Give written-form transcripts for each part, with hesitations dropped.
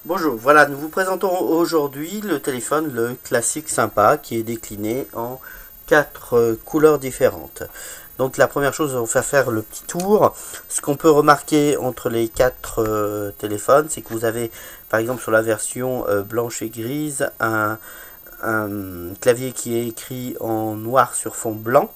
Bonjour, voilà, nous vous présentons aujourd'hui le téléphone, le classique sympa, qui est décliné en quatre couleurs différentes. Donc la première chose, on va faire le petit tour. Ce qu'on peut remarquer entre les quatre téléphones, c'est que vous avez, par exemple, sur la version blanche et grise, un clavier qui est écrit en noir sur fond blanc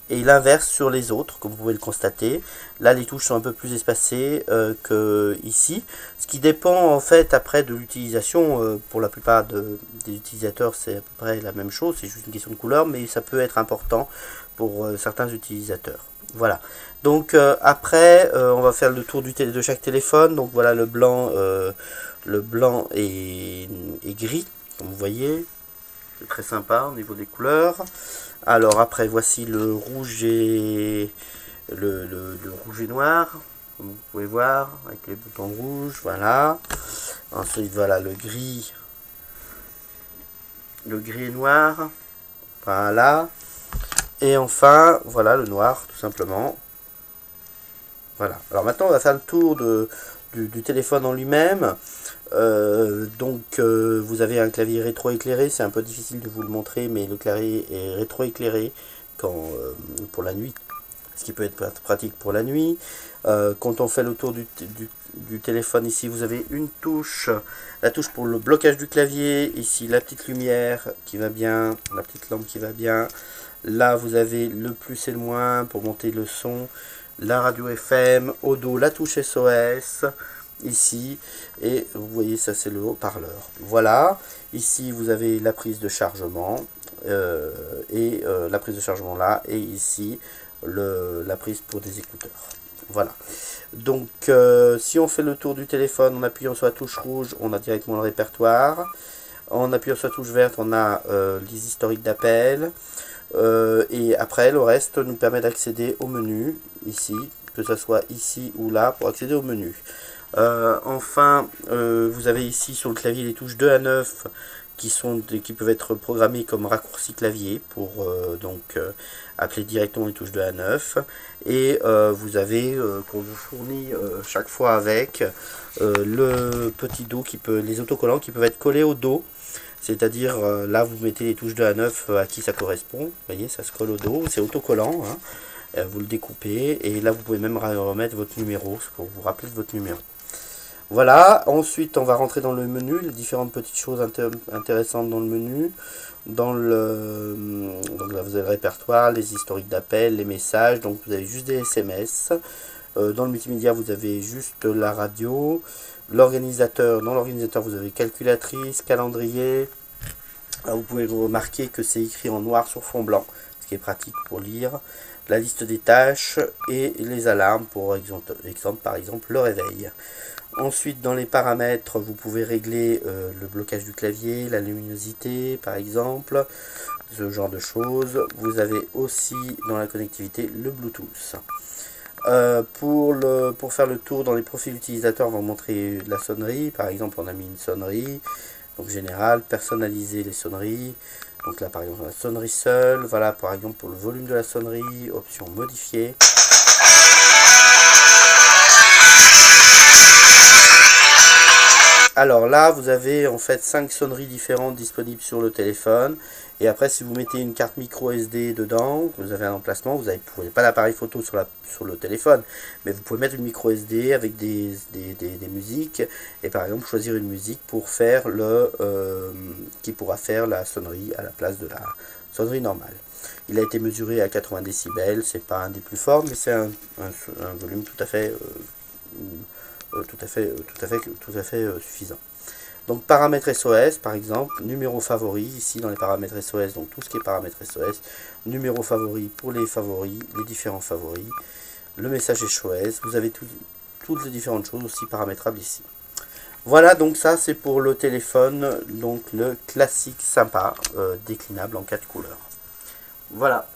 et l'inverse sur les autres, comme vous pouvez le constater. Là, les touches sont un peu plus espacées que ici, ce qui dépend en fait après de l'utilisation. Pour la plupart des utilisateurs, c'est à peu près la même chose, c'est juste une question de couleur, mais ça peut être important pour certains utilisateurs. Voilà. Donc après, on va faire le tour de chaque téléphone. Donc voilà, le blanc est gris, comme vous voyez. C'est très sympa au niveau des couleurs. Alors après, voici le rouge et le rouge et noir, comme vous pouvez voir, avec les boutons rouges, voilà. Ensuite, voilà le gris et noir, voilà. Et enfin, voilà le noir, tout simplement. Voilà. Alors maintenant, on va faire le tour du téléphone en lui-même. Vous avez un clavier rétro-éclairé, c'est un peu difficile de vous le montrer, mais le clavier est rétro-éclairé pour la nuit, ce qui peut être pratique pour la nuit. Quand on fait le tour du téléphone, ici vous avez une touche, la touche pour le blocage du clavier, ici la petite lumière qui va bien, la petite lampe qui va bien. Là vous avez le plus et le moins pour monter le son, la radio FM, au dos la touche SOS, ici, et vous voyez ça c'est le haut-parleur. Voilà, ici vous avez la prise de chargement, la prise de chargement là, et ici la prise pour des écouteurs. Voilà. Donc si on fait le tour du téléphone en appuyant sur la touche rouge, on a directement le répertoire. En appuyant sur la touche verte, on a les historiques d'appel. Et après, le reste nous permet d'accéder au menu, ici, que ce soit ici ou là, pour accéder au menu. Enfin, vous avez ici sur le clavier les touches 2 à 9 qui peuvent être programmées comme raccourci clavier pour appeler directement les touches 2 à 9. Et vous avez qu'on vous fournit chaque fois avec le petit dos les autocollants qui peuvent être collés au dos. C'est-à-dire, là, vous mettez les touches 2 à 9 à qui ça correspond. Vous voyez, ça se colle au dos. C'est autocollant. Hein. Vous le découpez. Et là, vous pouvez même remettre votre numéro pour vous rappeler de votre numéro. Voilà. Ensuite, on va rentrer dans le menu. Les différentes petites choses intéressantes dans le menu. Donc là, vous avez le répertoire, les historiques d'appel, les messages. Donc, vous avez juste des SMS. Dans le multimédia, vous avez juste la radio. L'organisateur, dans l'organisateur, vous avez calculatrice, calendrier. Alors, vous pouvez remarquer que c'est écrit en noir sur fond blanc, ce qui est pratique pour lire. La liste des tâches et les alarmes, pour exemple par exemple le réveil. Ensuite, dans les paramètres, vous pouvez régler le blocage du clavier, la luminosité par exemple, ce genre de choses. Vous avez aussi dans la connectivité le Bluetooth. Pour faire le tour dans les profils utilisateurs, on va vous montrer la sonnerie. Par exemple, on a mis une sonnerie, donc générale, personnaliser les sonneries. Donc là, par exemple, la sonnerie seule. Voilà, par exemple, pour le volume de la sonnerie, option modifier. Alors là, vous avez en fait 5 sonneries différentes disponibles sur le téléphone. Et après, si vous mettez une carte micro SD dedans, vous avez un emplacement, vous n'avez pas d'appareil photo sur le téléphone, mais vous pouvez mettre une micro SD avec des musiques, et par exemple choisir une musique pour faire qui pourra faire la sonnerie à la place de la sonnerie normale. Il a été mesuré à 80 décibels, c'est pas un des plus forts, mais c'est un volume tout à fait suffisant. Donc paramètres SOS par exemple, numéro favori ici dans les paramètres SOS, donc tout ce qui est paramètres SOS, numéro favori pour les favoris, les différents favoris, le message SOS, vous avez toutes les différentes choses aussi paramétrables ici. Voilà, donc ça c'est pour le téléphone, donc le classique sympa, déclinable en 4 couleurs. Voilà.